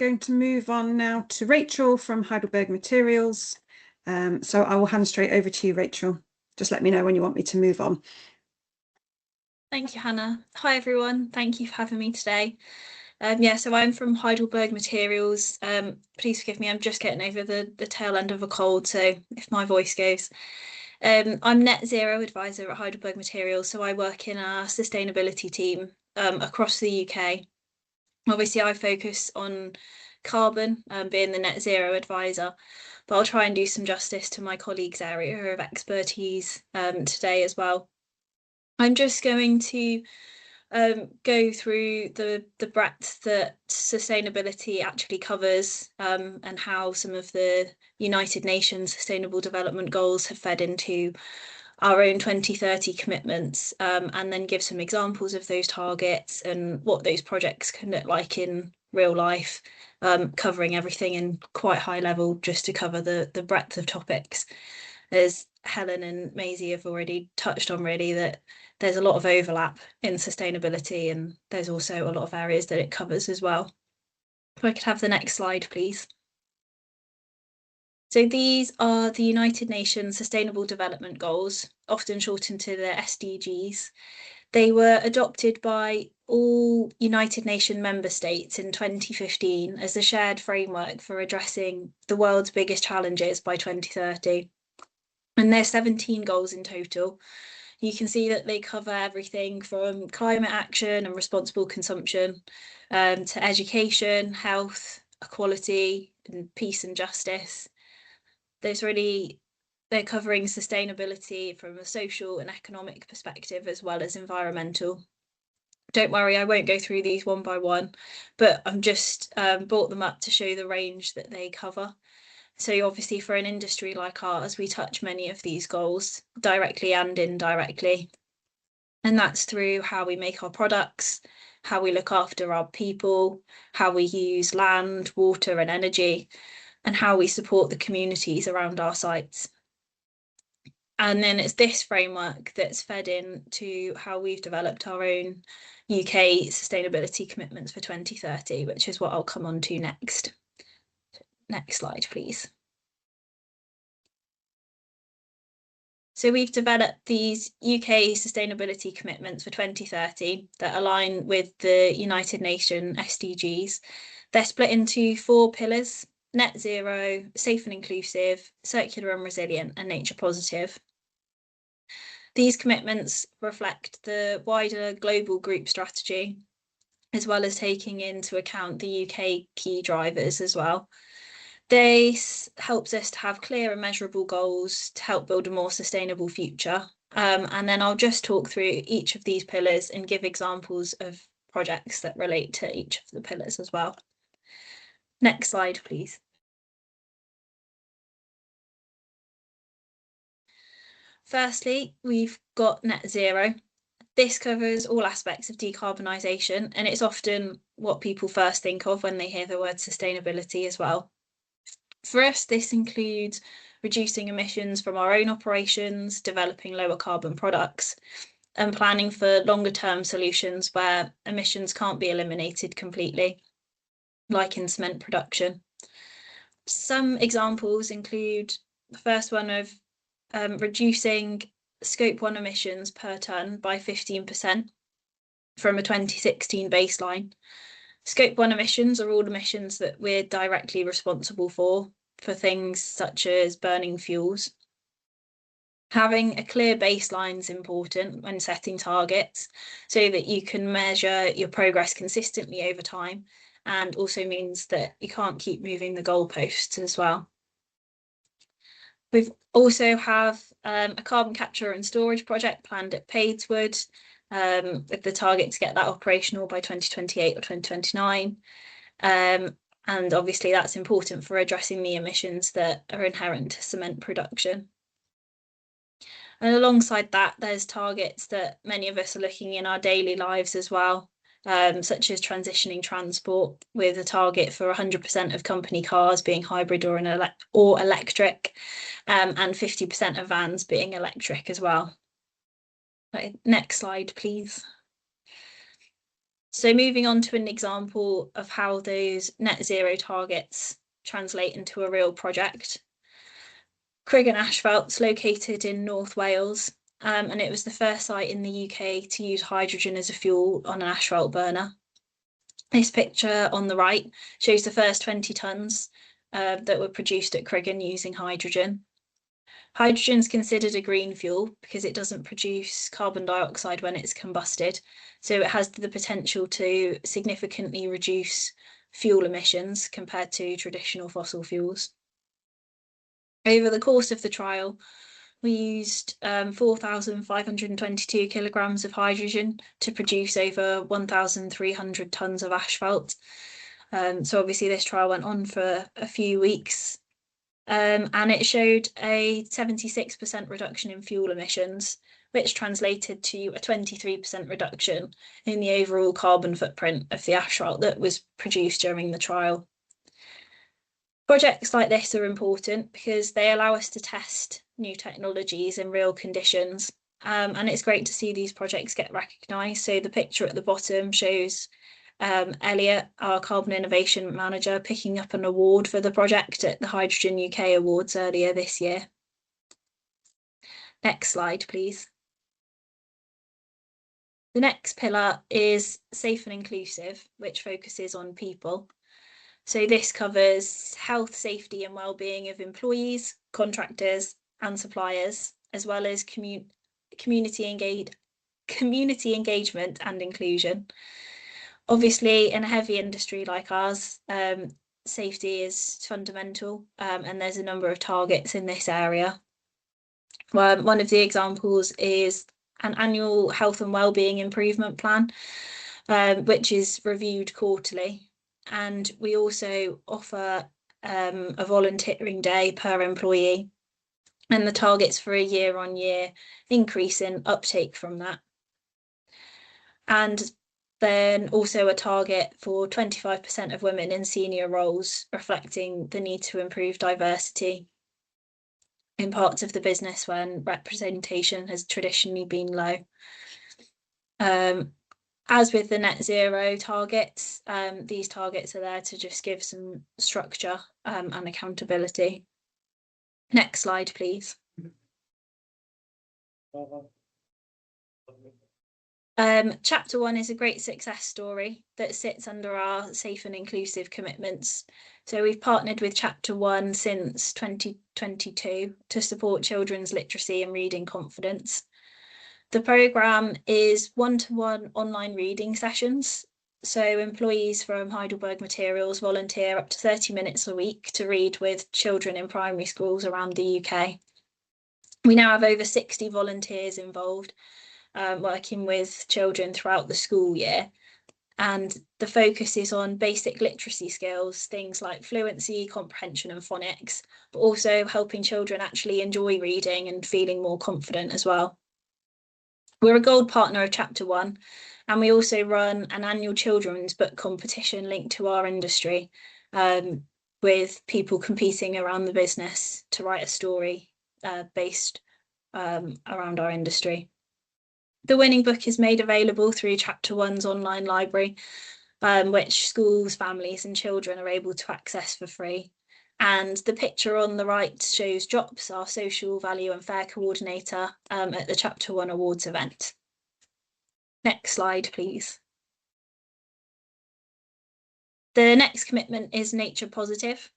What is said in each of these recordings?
going to move on now to Rachel from Heidelberg Materials. So I will hand straight over to you, Rachel. Just let me know when you want me to move on. Thank you, Hannah. Hi, everyone. Thank you for having me today. So I'm from Heidelberg Materials. Please forgive me, I'm just getting over the tail end of a cold, so if my voice goes. I'm Net Zero Advisor at Heidelberg Materials, so I work in our sustainability team across the UK. Obviously, I focus on carbon, being the Net Zero Advisor, but I'll try and do some justice to my colleagues' area of expertise today as well. I'm just going to go through the breadth that sustainability actually covers and how some of the United Nations Sustainable Development Goals have fed into our own 2030 commitments, and then give some examples of those targets and what those projects can look like in real life, covering everything in quite high level just to cover the breadth of topics. As Helen and Maisie have already touched on, really, that there's a lot of overlap in sustainability, and there's also a lot of areas that it covers as well. If I could have the next slide, please. So these are the United Nations Sustainable Development Goals, often shortened to the SDGs. They were adopted by all United Nations member states in 2015 as a shared framework for addressing the world's biggest challenges by 2030. And there's 17 goals in total. You can see that they cover everything from climate action and responsible consumption to education, health, equality, and peace and justice. They're covering sustainability from a social and economic perspective as well as environmental. Don't worry, I won't go through these one by one, but I've just brought them up to show the range that they cover. So obviously for an industry like ours, we touch many of these goals directly and indirectly. And that's through how we make our products, how we look after our people, how we use land, water and energy, and how we support the communities around our sites. And then it's this framework that's fed into how we've developed our own UK sustainability commitments for 2030, which is what I'll come on to next. Next slide, please. So we've developed these UK sustainability commitments for 2030 that align with the United Nations SDGs. They're split into 4 pillars: net zero, safe and inclusive, circular and resilient, and nature positive. These commitments reflect the wider global group strategy, as well as taking into account the UK key drivers as well. This helps us to have clear and measurable goals to help build a more sustainable future. And then I'll just talk through each of these pillars and give examples of projects that relate to each of the pillars as well. Next slide, please. Firstly, we've got net zero. This covers all aspects of decarbonisation, and it's often what people first think of when they hear the word sustainability as well. For us, this includes reducing emissions from our own operations, developing lower carbon products, and planning for longer term solutions where emissions can't be eliminated completely, like in cement production. Some examples include the first one of reducing Scope 1 emissions per tonne by 15% from a 2016 baseline. Scope 1 emissions are all emissions that we're directly responsible for things such as burning fuels. Having a clear baseline is important when setting targets so that you can measure your progress consistently over time, and also means that you can't keep moving the goalposts as well. We've also have a carbon capture and storage project planned at Padeswood, with the target to get that operational by 2028 or 2029. And obviously that's important for addressing the emissions that are inherent to cement production. And alongside that, there's targets that many of us are looking in our daily lives as well, such as transitioning transport, with a target for 100% of company cars being hybrid or electric, and 50% of vans being electric as well. Right, next slide, please. So moving on to an example of how those net zero targets translate into a real project. Criggan Asphalt's located in North Wales, and it was the first site in the UK to use hydrogen as a fuel on an asphalt burner. This picture on the right shows the first 20 tonnes that were produced at Criggan using hydrogen. Hydrogen is considered a green fuel because it doesn't produce carbon dioxide when it's combusted, so it has the potential to significantly reduce fuel emissions compared to traditional fossil fuels. Over the course of the trial, we used 4,522 kilograms of hydrogen to produce over 1,300 tonnes of asphalt. So obviously this trial went on for a few weeks, and it showed a 76% reduction in fuel emissions, which translated to a 23% reduction in the overall carbon footprint of the asphalt that was produced during the trial. Projects like this are important because they allow us to test new technologies in real conditions, and it's great to see these projects get recognised. So the picture at the bottom shows Elliot, our Carbon Innovation Manager, picking up an award for the project at the Hydrogen UK Awards earlier this year. Next slide, please. The next pillar is safe and inclusive, which focuses on people. So this covers health, safety and well-being of employees, contractors and suppliers, as well as community engagement and inclusion. Obviously, in a heavy industry like ours, safety is fundamental, and there's a number of targets in this area. One of the examples is an annual health and wellbeing improvement plan, which is reviewed quarterly. And we also offer a volunteering day per employee, and the targets for a year-on-year increase in uptake from that. And then also a target for 25% of women in senior roles, reflecting the need to improve diversity in parts of the business when representation has traditionally been low. As with the net zero targets, these targets are there to just give some structure and accountability. Next slide, please. Chapter 1 is a great success story that sits under our safe and inclusive commitments. So we've partnered with Chapter 1 since 2022 to support children's literacy and reading confidence. The programme is one-to-one online reading sessions. So employees from Heidelberg Materials volunteer up to 30 minutes a week to read with children in primary schools around the UK. We now have over 60 volunteers involved, working with children throughout the school year. And the focus is on basic literacy skills, things like fluency, comprehension and phonics, but also helping children actually enjoy reading and feeling more confident as well. We're a gold partner of Chapter 1, and we also run an annual children's book competition linked to our industry, with people competing around the business to write a story based around our industry. The winning book is made available through Chapter 1's online library, which schools, families and children are able to access for free. And the picture on the right shows Jops, our social value and fair coordinator, at the Chapter 1 Awards event. Next slide, please. The next commitment is nature positive.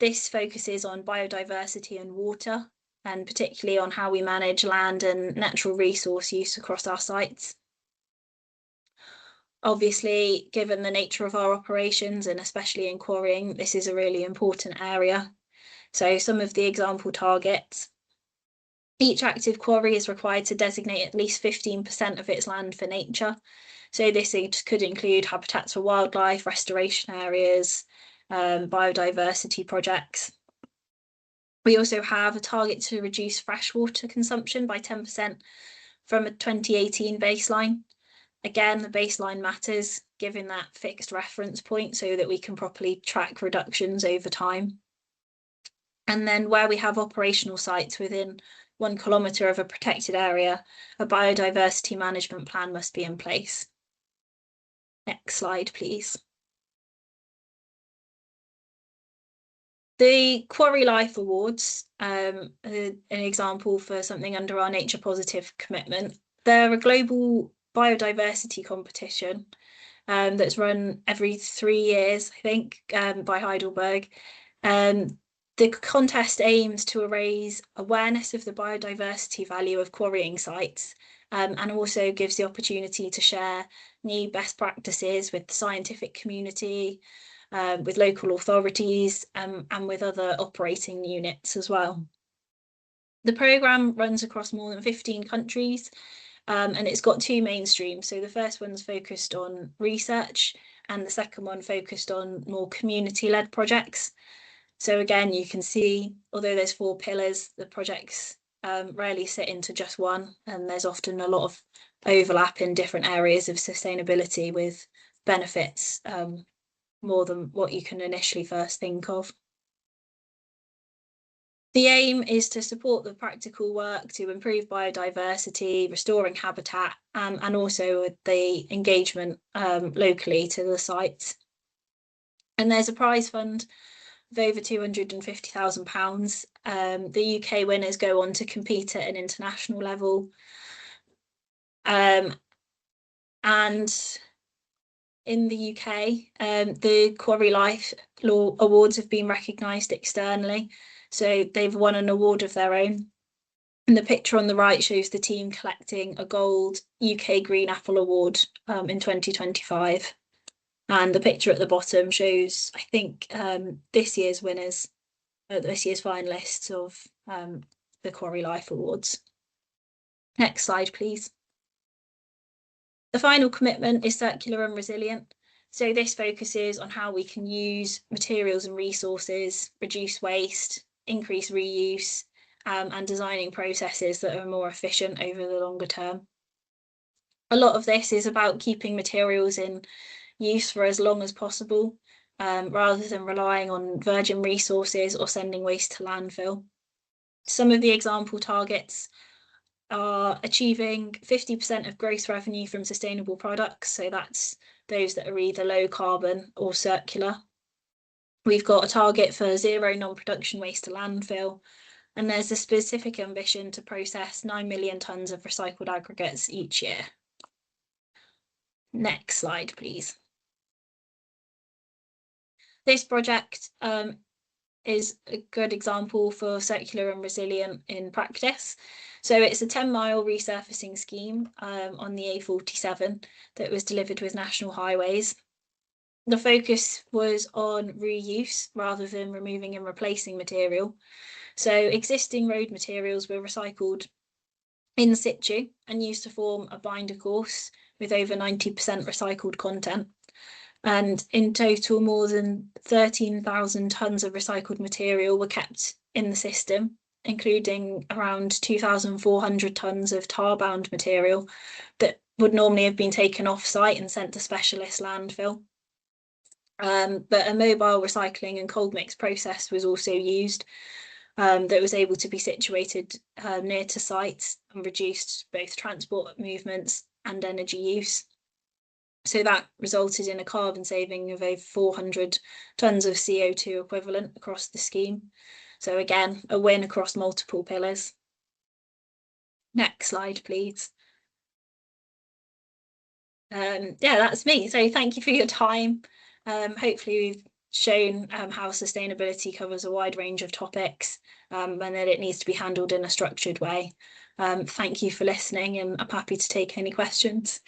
This focuses on biodiversity and water, and particularly on how we manage land and natural resource use across our sites. Obviously, given the nature of our operations, and especially in quarrying, this is a really important area. So some of the example targets: each active quarry is required to designate at least 15% of its land for nature. So this could include habitats for wildlife, restoration areas, biodiversity projects. We also have a target to reduce freshwater consumption by 10% from a 2018 baseline. Again, the baseline matters, given that fixed reference point, so that we can properly track reductions over time. And then where we have operational sites within 1 kilometre of a protected area, a biodiversity management plan must be in place. Next slide, please. The Quarry Life Awards, an example for something under our Nature Positive commitment. They're a global biodiversity competition that's run every 3 years, I think, by Heidelberg. The contest aims to raise awareness of the biodiversity value of quarrying sites, and also gives the opportunity to share new best practices with the scientific community, with local authorities, and with other operating units as well. The programme runs across more than 15 countries, and it's got 2 main streams. So the first one's focused on research, and the second one focused on more community-led projects. So again, you can see, although there's 4 pillars, the projects rarely sit into just one, and there's often a lot of overlap in different areas of sustainability with benefits more than what you can initially first think of. The aim is to support the practical work to improve biodiversity, restoring habitat, and also the engagement locally to the sites. And there's a prize fund of over £250,000. The UK winners go on to compete at an international level. And in the UK, the Quarry Life Law Awards have been recognised externally. So they've won an award of their own. And the picture on the right shows the team collecting a gold UK Green Apple Award in 2025. And the picture at the bottom shows, I think, this year's winners, this year's finalists of the Quarry Life Awards. Next slide, please. The final commitment is circular and resilient. So this focuses on how we can use materials and resources, reduce waste, increase reuse, and designing processes that are more efficient over the longer term. A lot of this is about keeping materials in use for as long as possible, rather than relying on virgin resources or sending waste to landfill. Some of the example targets are achieving 50% of gross revenue from sustainable products. So that's those that are either low carbon or circular. We've got a target for 0 non-production waste to landfill, and there's a specific ambition to process 9 million tonnes of recycled aggregates each year. Next slide, please. This project is a good example for circular and resilient in practice. So it's a 10-mile resurfacing scheme on the A47 that was delivered with National Highways. The focus was on reuse rather than removing and replacing material. So existing road materials were recycled in situ and used to form a binder course with over 90% recycled content. And in total, more than 13,000 tonnes of recycled material were kept in the system, including around 2,400 tonnes of tar-bound material that would normally have been taken off-site and sent to specialist landfill. But a mobile recycling and cold mix process was also used that was able to be situated near to sites and reduced both transport movements and energy use. So that resulted in a carbon saving of over 400 tonnes of CO2 equivalent across the scheme. So again, a win across multiple pillars. Next slide, please. Yeah, that's me. So thank you for your time. Hopefully we've shown how sustainability covers a wide range of topics, and that it needs to be handled in a structured way. Thank you for listening, and I'm happy to take any questions.